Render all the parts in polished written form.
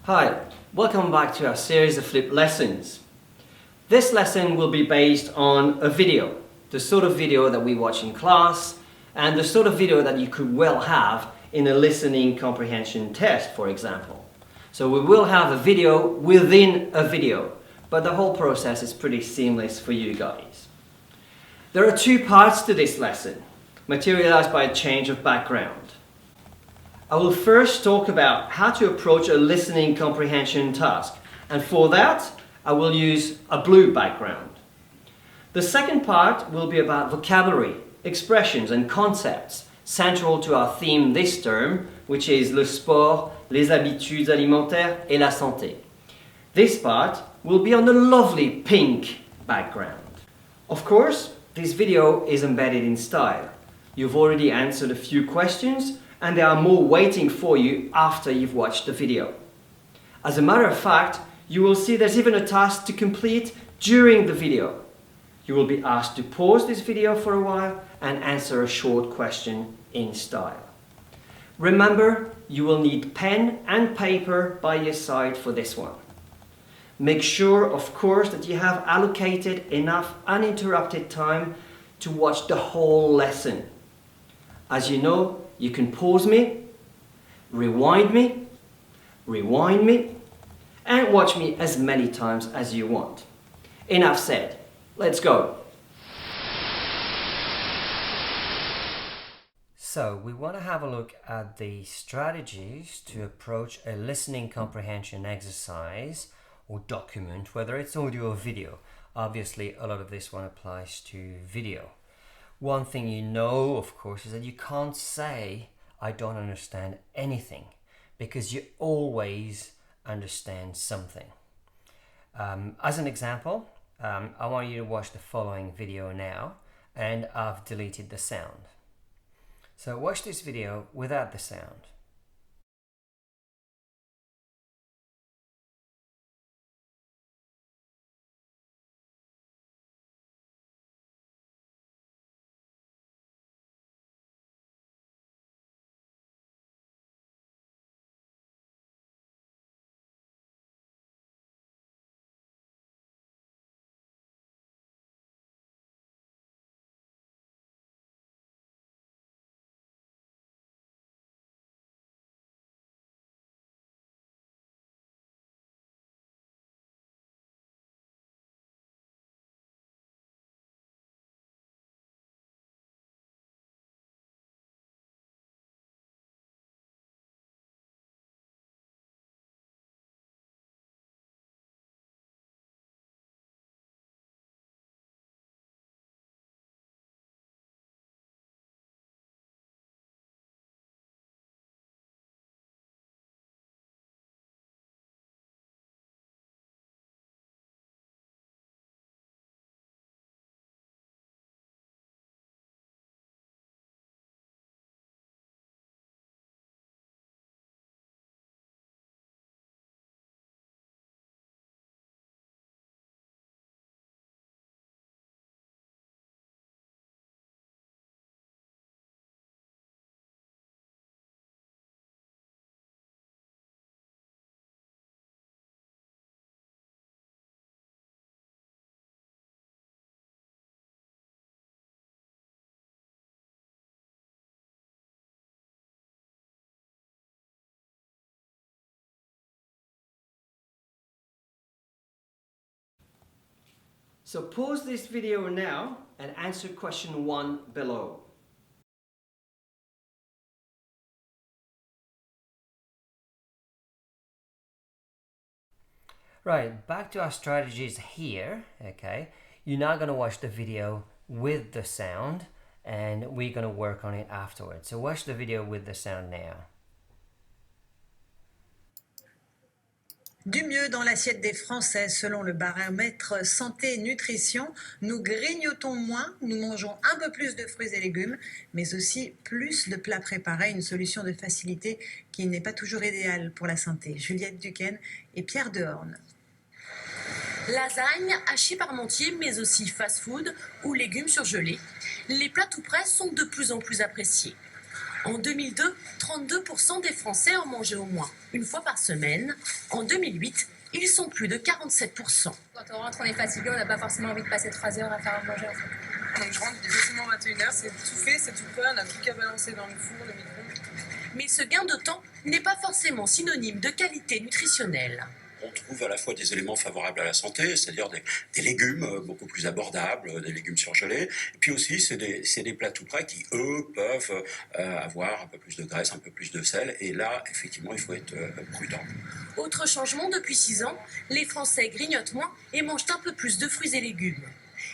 Hi, welcome back to our series of flip lessons. This lesson will be based on a video, the sort of video that we watch in class and the sort of video that you could well have in a listening comprehension test, for example. So we will have a video within a video, but the whole process is pretty seamless for you guys. There are two parts to this lesson, materialized by a change of background. I will first talk about how to approach a listening comprehension task, and for that I will use a blue background. The second part will be about vocabulary, expressions and concepts central to our theme this term, which is le sport, les habitudes alimentaires et la santé. This part will be on a lovely pink background. Of course, this video is embedded in style. You've already answered a few questions and there are more waiting for you after you've watched the video. As a matter of fact, you will see there's even a task to complete during the video. You will be asked to pause this video for a while and answer a short question in style. Remember, you will need pen and paper by your side for this one. Make sure, of course, that you have allocated enough uninterrupted time to watch the whole lesson. As you know, you can pause me, rewind me, and watch me as many times as you want. Enough said. Let's go. So we want to have a look at the strategies to approach a listening comprehension exercise or document, whether it's audio or video. Obviously, a lot of this one applies to video. One thing you know, of course, is that you can't say, I don't understand anything, because you always understand something. As an example, I want you to watch the following video now, and I've deleted the sound. So watch this video without the sound. So pause this video now and answer question 1 below. Right, back to our strategies here, okay? You're now going to watch the video with the sound and we're going to work on it afterwards. So watch the video with the sound now. Du mieux dans l'assiette des Français, selon le baromètre santé-nutrition, nous grignotons moins, nous mangeons un peu plus de fruits et légumes, mais aussi plus de plats préparés, une solution de facilité qui n'est pas toujours idéale pour la santé. Juliette Duquesne et Pierre Dehorne. Lasagne, hachis parmentier, mais aussi fast-food ou légumes surgelés. Les plats tout prêts sont de plus en plus appréciés. En 2002, 32% des Français en mangeaient au moins une fois par semaine. En 2008, ils sont plus de 47%. Quand on rentre, on est fatigué, on n'a pas forcément envie de passer 3 heures à faire à manger en fait. Donc je rentre, il est facilement 21h, c'est tout fait, c'est tout prêt, on n'a plus qu'à balancer dans le four, le micro. Mais ce gain de temps n'est pas forcément synonyme de qualité nutritionnelle. On trouve à la fois des éléments favorables à la santé, c'est-à-dire des légumes beaucoup plus abordables, des légumes surgelés, et puis aussi c'est des plats tout prêts qui, eux, peuvent avoir un peu plus de graisse, un peu plus de sel, et là, effectivement, il faut être prudent. Autre changement depuis 6 ans, les Français grignotent moins et mangent un peu plus de fruits et légumes.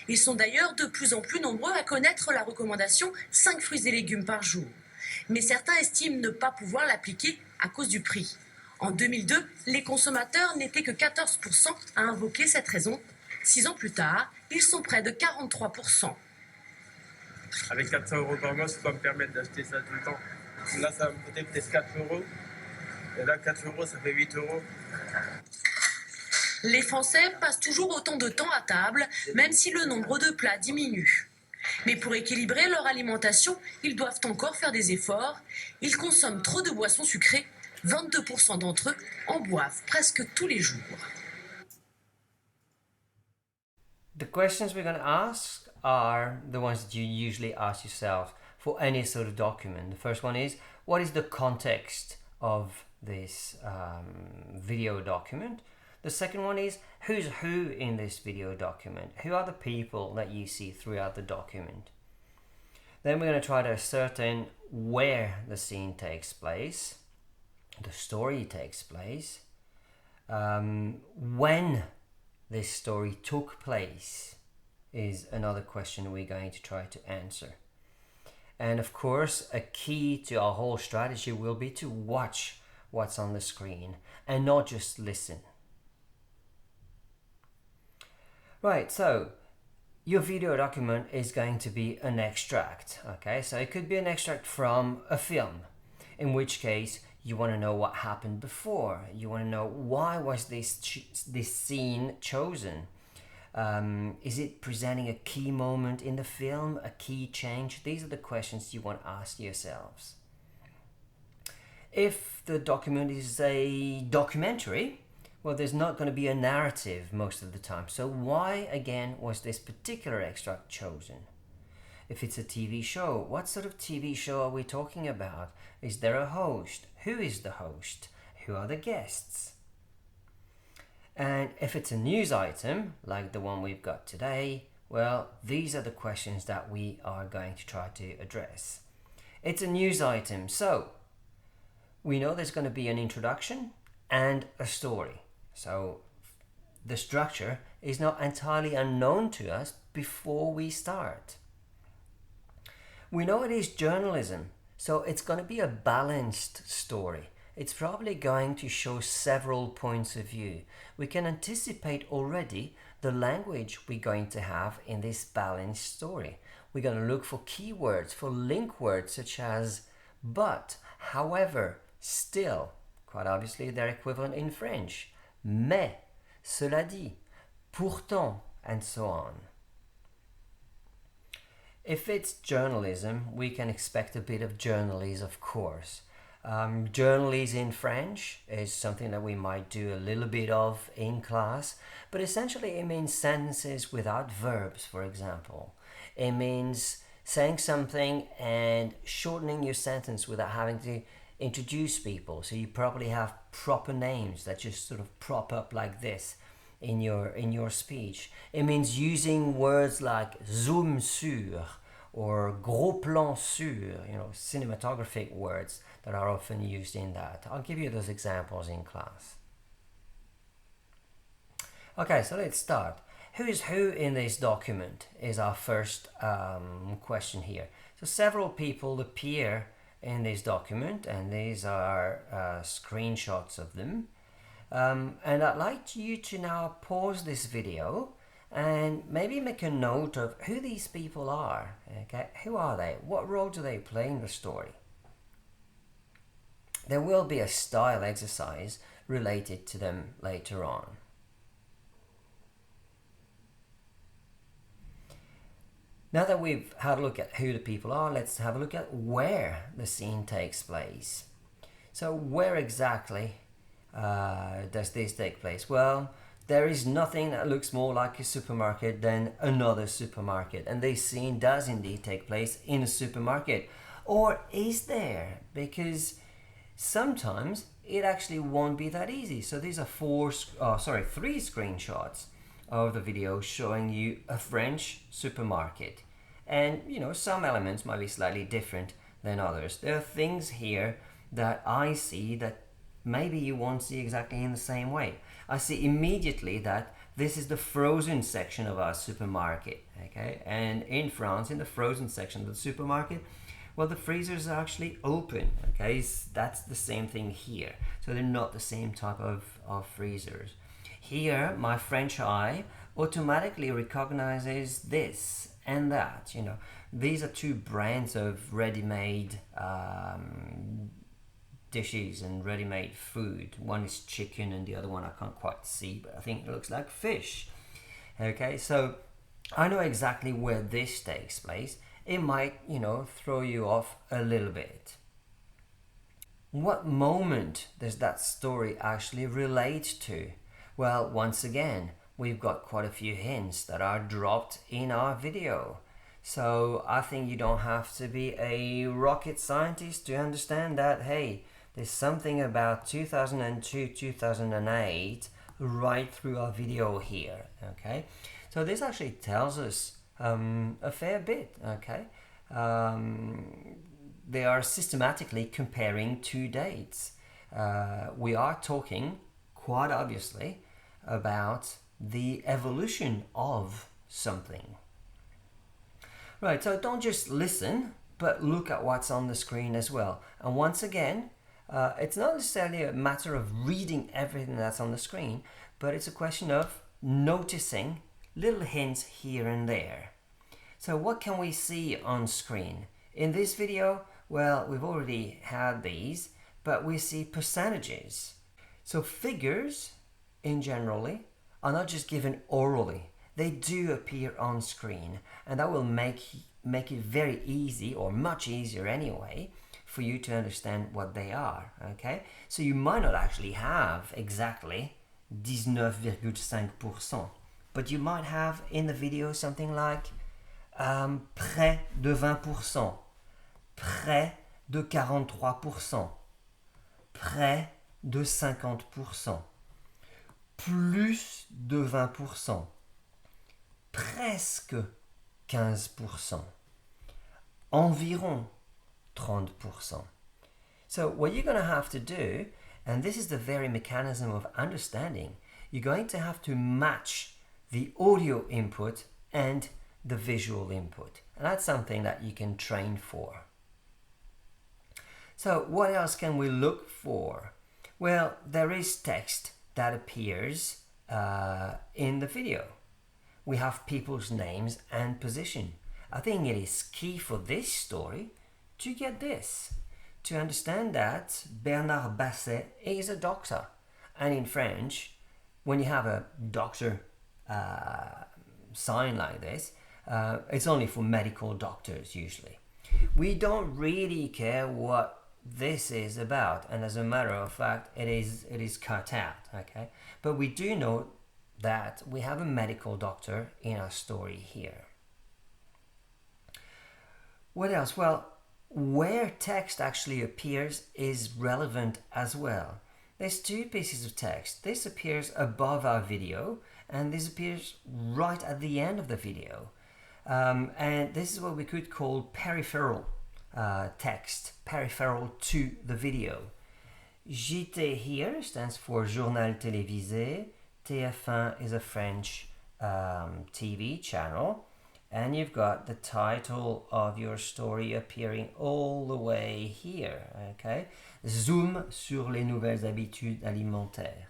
Ils sont d'ailleurs de plus en plus nombreux à connaître la recommandation 5 fruits et légumes par jour. Mais certains estiment ne pas pouvoir l'appliquer à cause du prix. En 2002, les consommateurs n'étaient que 14% à invoquer cette raison. 6 ans plus tard, ils sont près de 43%. Avec 400 € par mois, je peux pas me permettre d'acheter ça tout le temps. Là, ça va me coûter peut-être 4 €. Et là, 4 €, ça fait 8 €. Les Français passent toujours autant de temps à table, même si le nombre de plats diminue. Mais pour équilibrer leur alimentation, ils doivent encore faire des efforts. Ils consomment trop de boissons sucrées. 22% d'entre eux en boivent presque tous les jours. The questions we're going to ask are the ones that you usually ask yourself for any sort of document. The first one is, what is the context of this video document? The second one is, who's who in this video document? Who are the people that you see throughout the document? Then we're going to try to ascertain where the scene takes place, the story takes place, when this story took place is another question we're going to try to answer. And of course, a key to our whole strategy will be to watch what's on the screen and not just listen. Right, so your video document is going to be an extract, okay? So it could be an extract from a film, in which case you want to know what happened before. You want to know, why was this scene chosen? Is it presenting a key moment in the film, a key change? These are the questions you want to ask yourselves. If the document is a documentary, well, there's not going to be a narrative most of the time. So why, again, was this particular extract chosen? If it's a TV show, what sort of TV show are we talking about? Is there a host? Who is the host? Who are the guests? And if it's a news item, like the one we've got today, well, these are the questions that we are going to try to address. It's a news item, so we know there's going to be an introduction and a story. So the structure is not entirely unknown to us before we start. We know it is journalism, so it's going to be a balanced story. It's probably going to show several points of view. We can anticipate already the language we're going to have in this balanced story. We're going to look for keywords, for link words such as but, however, still. Quite obviously their equivalent in French. Mais, cela dit, pourtant, and so on. If it's journalism, we can expect a bit of journalese, of course. Journalese in French is something that we might do a little bit of in class, but essentially it means sentences without verbs, for example. It means saying something and shortening your sentence without having to introduce people. So you probably have proper names that just sort of prop up like this in your speech. It means using words like zoom sur or gros plan sur, cinematographic words that are often used in that. I'll give you those examples in class. Okay, so let's start. Who is who in this document is our first question here. So several people appear in this document, and these are screenshots of them. And I'd like you to now pause this video and maybe make a note of who these people are. Okay, who are they? What role do they play in the story? There will be a style exercise related to them later on. Now that we've had a look at who the people are, let's have a look at where the scene takes place. So where exactly does this take place? Well, there is nothing that looks more like a supermarket than another supermarket, and this scene does indeed take place in a supermarket. Or is there? Because sometimes it actually won't be that easy. So these are three screenshots of the video showing you a French supermarket. And some elements might be slightly different than others. There are things here that I see that maybe you won't see exactly in the same way. I see immediately that this is the frozen section of our supermarket, okay? And in France, in the frozen section of the supermarket, well, the freezers are actually open, okay? That's the same thing here. So they're not the same type of freezers. Here, my French eye automatically recognizes this and that, These are two brands of ready-made dishes and ready-made food. One is chicken and the other one I can't quite see, but I think it looks like fish. Okay, so I know exactly where this takes place. It might, throw you off a little bit. What moment does that story actually relate to? Well, once again, we've got quite a few hints that are dropped in our video. So I think you don't have to be a rocket scientist to understand that, hey, there's something about 2002, 2008 right through our video here, okay? So this actually tells us a fair bit, okay? They are systematically comparing two dates. We are talking, quite obviously, about the evolution of something. Right, so don't just listen, but look at what's on the screen as well. And once again, it's not necessarily a matter of reading everything that's on the screen, but it's a question of noticing little hints here and there. So what can we see on screen? In this video, well, we've already had these, but we see percentages. So figures, in generally, are not just given orally. They do appear on screen, and that will make it very easy, or much easier anyway, for you to understand what they are, okay? So you might not actually have exactly 19,5%, but you might have in the video something like près de 20%, près de 43%, près de 50%, plus de 20%, presque 15%, environ 30%. So what you're going to have to do, and this is the very mechanism of understanding, you're going to have to match the audio input and the visual input. And that's something that you can train for. So what else can we look for? Well, there is text that appears in the video. We have people's names and position. I think it is key for this story to get this, to understand that Bernard Basset is a doctor. And in French, when you have a doctor sign like this, it's only for medical doctors usually. We don't really care what this is about, and as a matter of fact, it is cut out, okay? But we do know that we have a medical doctor in our story here. What else? Well, where text actually appears is relevant as well. There's two pieces of text. This appears above our video, and this appears right at the end of the video. And this is what we could call peripheral text, peripheral to the video. JT here stands for Journal Télévisé. TF1 is a French TV channel. And you've got the title of your story appearing all the way here, okay? Zoom sur les nouvelles habitudes alimentaires.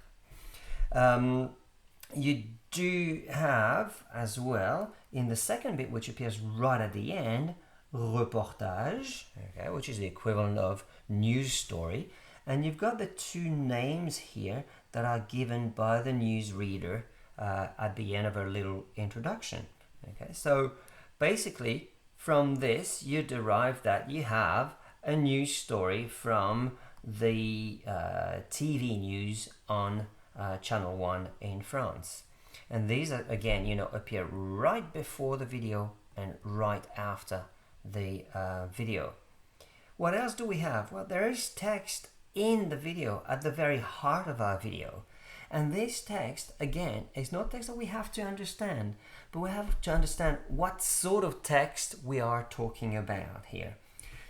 You do have as well, in the second bit, which appears right at the end, reportage, okay, which is the equivalent of news story. And you've got the two names here that are given by the newsreader at the end of her little introduction. Okay, so basically from this you derive that you have a news story from the TV news on Channel 1 in France. And these are, again, appear right before the video and right after the video. What else do we have? Well, there is text in the video at the very heart of our video. And this text, again, is not text that we have to understand, but we have to understand what sort of text we are talking about here.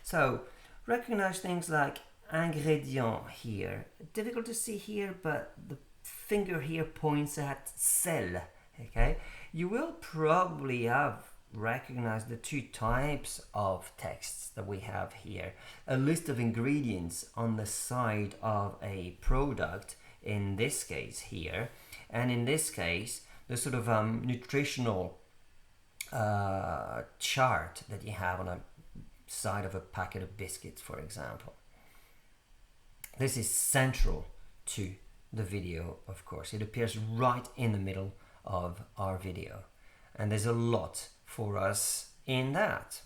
So, recognize things like ingrédient here. Difficult to see here, but the finger here points at sel. Okay, you will probably have recognized the two types of texts that we have here. A list of ingredients on the side of a product, in this case here, and in this case the sort of nutritional chart that you have on a side of a packet of biscuits, for example. This is central to the video, of course. It appears right in the middle of our video, and there's a lot for us in that.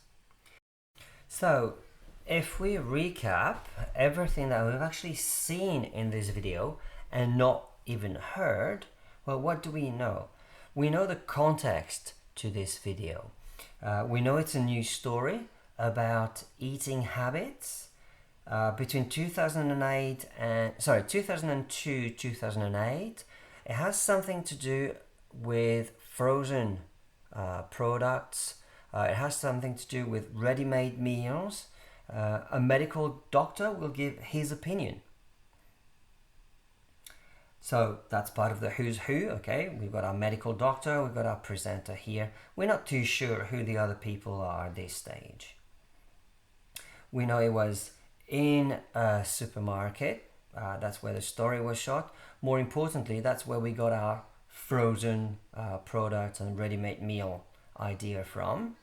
So if we recap everything that we've actually seen in this video and not even heard, well, what do we know? We know the context to this video. We know it's a news story about eating habits between 2002-2008. It has something to do with frozen products. It has something to do with ready-made meals. A medical doctor will give his opinion. So that's part of the who's who, okay? We've got our medical doctor, we've got our presenter here. We're not too sure who the other people are at this stage. We know it was in a supermarket. That's where the story was shot. More importantly, that's where we got our frozen products and ready-made meal idea from,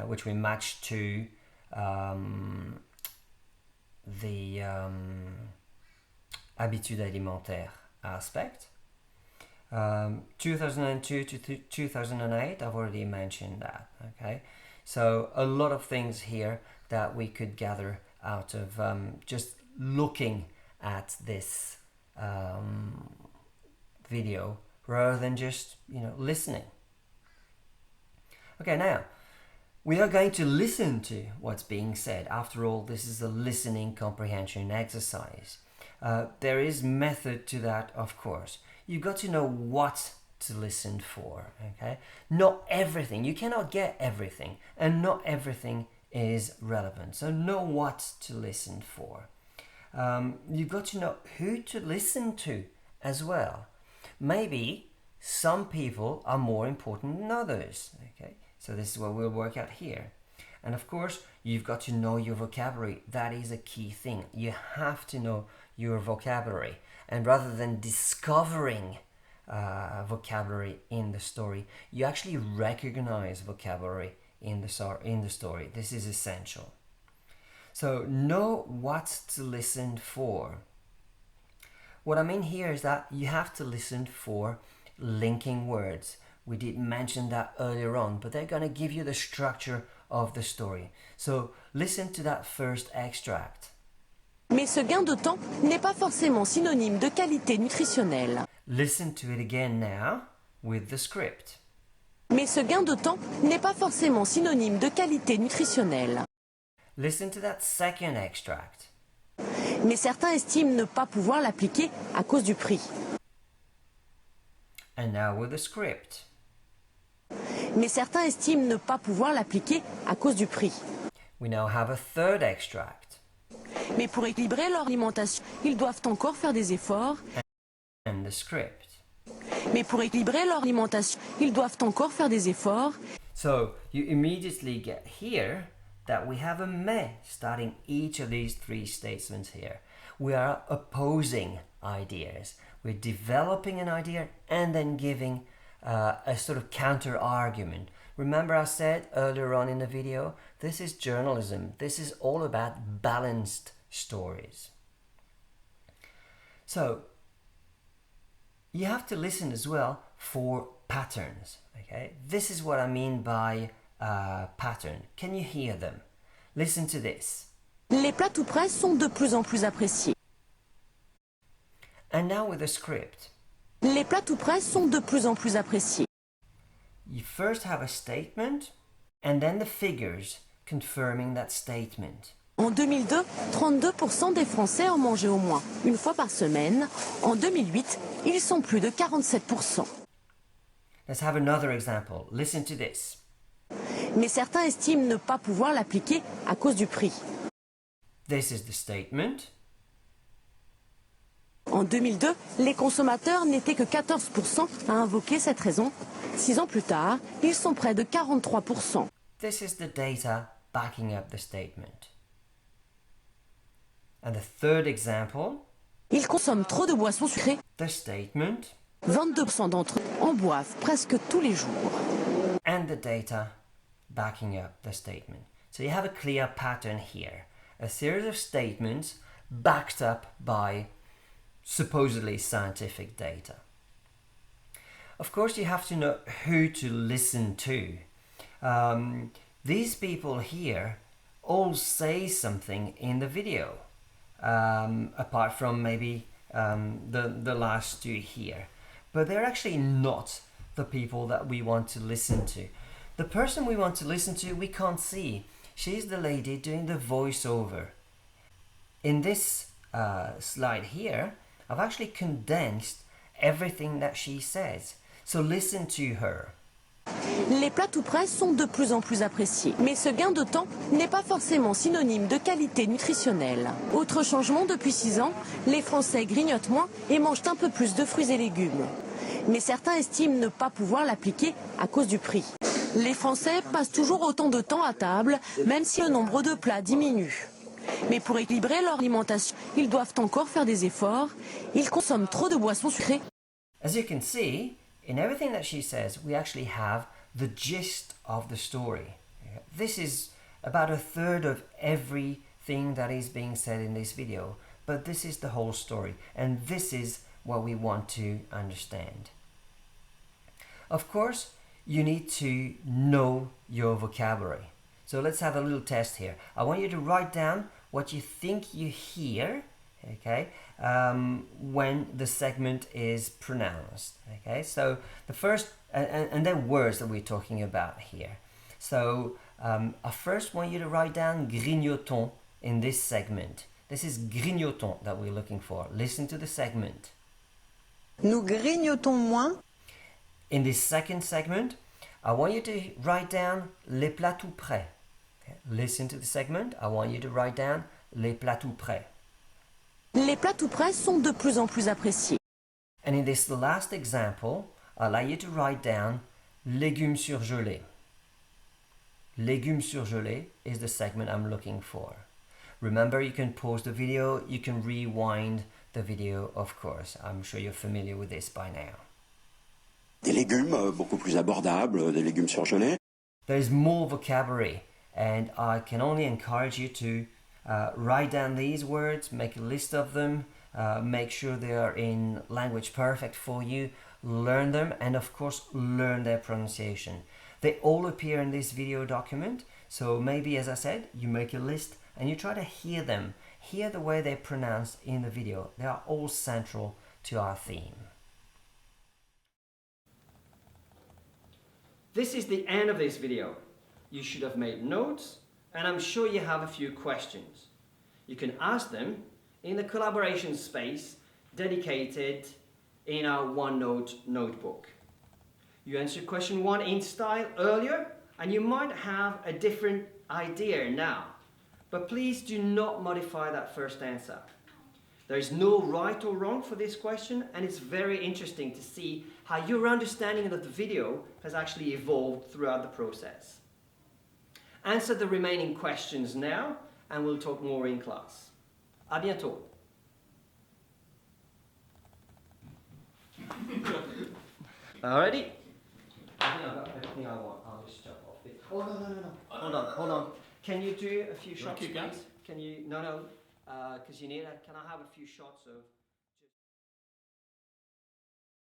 which we matched to the habitudes alimentaires aspect. 2002 to 2008, I've already mentioned that, okay? So a lot of things here that we could gather out of just looking at this video rather than just, listening. Okay, now we are going to listen to what's being said. After all, this is a listening comprehension exercise. There is method to that, of course. You've got to know what to listen for, okay? Not everything. You cannot get everything, and not everything is relevant. So know what to listen for. You've got to know who to listen to as well. Maybe some people are more important than others, okay? So this is what we'll work out here. And of course, you've got to know your vocabulary. That is a key thing. You have to know your vocabulary. And rather than discovering vocabulary in the story, you actually recognize vocabulary in the story. This is essential. So know what to listen for. What I mean here is that you have to listen for linking words. We did mention that earlier on, but they're going to give you the structure of the story. So listen to that first extract. Mais ce gain de temps n'est pas forcément synonyme de qualité nutritionnelle. Listen to it again now with the script. Mais ce gain de temps n'est pas forcément synonyme de qualité nutritionnelle. Listen to that second extract. Mais certains estiment ne pas pouvoir l'appliquer à cause du prix. And now with the script. Mais certains estiment ne pas pouvoir l'appliquer à cause du prix. We now have a third extract. Mais pour équilibrer leur alimentation, ils doivent encore faire des efforts. And the script. Mais pour équilibrer leur alimentation, ils doivent encore faire des efforts. So you immediately get here that we have a mais starting each of these three statements here. We are opposing ideas. We're developing an idea and then giving a sort of counter argument. Remember I said earlier on in the video, this is journalism. This is all about balanced stories. So you have to listen as well for patterns. Okay, this is what I mean by pattern. Can you hear them? Listen to this. Les plats tout prêts sont de plus en plus appréciés. And now with the script. Les plats tout prêts sont de plus en plus appréciés. You first have a statement and then the figures confirming that statement. En 2002, 32% des Français en mangeaient au moins une fois par semaine. En 2008, ils sont plus de 47%. Let's have another example. Listen to this. Mais certains estiment ne pas pouvoir l'appliquer à cause du prix. This is the statement. En 2002, les consommateurs n'étaient que 14% à invoquer cette raison. 6 ans plus tard, ils sont près de 43%. This is the data backing up the statement. And the third example, Ils consomment trop de boissons sucrées. the statement 22% d'entre eux en boivent presque tous les jours. and the data backing up the statement. So you have a clear pattern here. A series of statements backed up by supposedly scientific data. Of course, you have to know who to listen to. These people here all say something in the video, apart from maybe the last two here. But they're actually not the people that we want to listen to. The person we want to listen to, we can't see. She's the lady doing the voiceover. In this slide here, I've actually condensed everything that she says. So listen to her. Les plats tout prêts sont de plus en plus appréciés. Mais ce gain de temps n'est pas forcément synonyme de qualité nutritionnelle. Autre changement depuis 6 ans, les Français grignotent moins et mangent un peu plus de fruits et légumes. Mais certains estiment ne pas pouvoir l'appliquer à cause du prix. Les Français passent toujours autant de temps à table, même si le nombre de plats diminue. Mais pour équilibrer leur alimentation, ils doivent encore faire des efforts. Ils consomment trop de boissons sucrées. As you can see, in everything that she says, we actually have the gist of the story. This is about a third of everything that is being said in this video, but this is the whole story, and this is what we want to understand. Of course, you need to know your vocabulary. So let's have a little test here. I want you to write down what you think you hear, okay, when the segment is pronounced, okay. So the first, and then words that we're talking about here. So I first want you to write down grignoton in this segment. This is grignoton that we're looking for. Listen to the segment. Nous grignotons moins. In this second segment, I want you to write down les plats tout prêts. Okay. Listen to the segment. I want you to write down les plats tout prêts. Les plats tout prêts sont de plus en plus appréciés. And in this last example, I'd like you to write down légumes surgelés. Légumes surgelés is the segment I'm looking for. Remember, you can pause the video, you can rewind the video, of course. I'm sure you're familiar with this by now. Des légumes beaucoup plus abordables, des légumes surgelés. There's more vocabulary, and I can only encourage you to write down these words, make a list of them, make sure they are in language perfect for you, learn them, and of course learn their pronunciation. They all appear in this video document, so maybe, as I said, you make a list and you try to hear them, hear the way they're pronounced in the video. They are all central to our theme. This is the end of this video. You should have made notes, and I'm sure you have a few questions. You can ask them in the collaboration space dedicated in our OneNote notebook. You answered question 1 in style earlier, and you might have a different idea now. But please do not modify that first answer. There is no right or wrong for this question, and it's very interesting to see how your understanding of the video has actually evolved throughout the process. Answer the remaining questions now, and we'll talk more in class. À bientôt. Alrighty? I think I've got everything I want. I'll just jump off it. Oh, no. Hold on. Can you do a few shots, please? Can you? No. Because you need. Can I have a few shots of